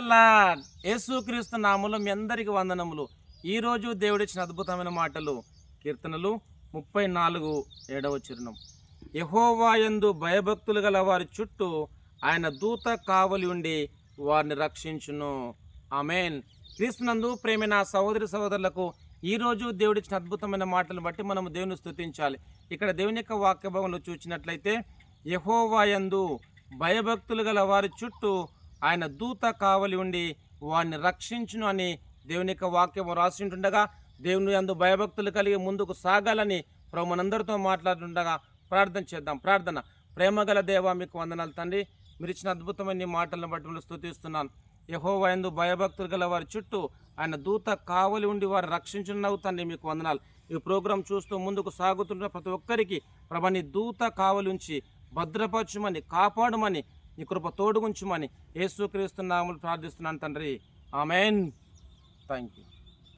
Lord. యేసుక్రీస్తు నామములో మీ అందరికి వందనములు. ఈరోజు దేవుడిచ్చిన అద్భుతమైన మాటలు కీర్తనలు 34:7 యెహోవా యందు భయభక్తులు గల వారి చుట్టూ ఆయన దూత కావలి ఉండి వారిని రక్షించును. ఆమేన్. క్రీస్తునందు ప్రేమైన సహోదరి సహోదరులకు ఈరోజు దేవుడిచ్చిన అద్భుతమైన మాటలను బట్టి మనము దేవుని స్తుతించాలి. ఇక్కడ దేవుని యొక్క వాక్య భాగంలో చూసినట్లయితే యెహోవా యందు భయభక్తులు గల వారి చుట్టూ ఆయన దూత కావలి ఉండి వారిని రక్షించును అని దేవుని యొక్క వాక్యం రాసింటుండగా, దేవుని యందు భయభక్తులు కలిగి ముందుకు సాగాలని ప్రభు మనందరితో మాట్లాడుతుండగా ప్రార్థన చేద్దాం. ప్రార్థన. ప్రేమగల దేవా, మీకు వందనాలు తండ్రి. మీరు ఇచ్చిన అద్భుతమైన మాటలను బట్టి మిమ్మల్ని స్తుతిస్తున్నాను. యెహోవా యందు భయభక్తులు గల వారి చుట్టూ ఆయన దూత కావలి ఉండి వారు రక్షించున్నావు తండ్రి, మీకు వందనాలు. ఈ ప్రోగ్రాం చూస్తూ ముందుకు సాగుతున్న ప్రతి ఒక్కరికి ప్రభు నీ దూత కావలి ఉంచి భద్రపరచుమని, కాపాడుమని, నీ కృప తోడుగుంచుమని యేసుక్రీస్తు నామములో ప్రార్థిస్తున్నాను తండ్రి. ఆమేన్. Thank you.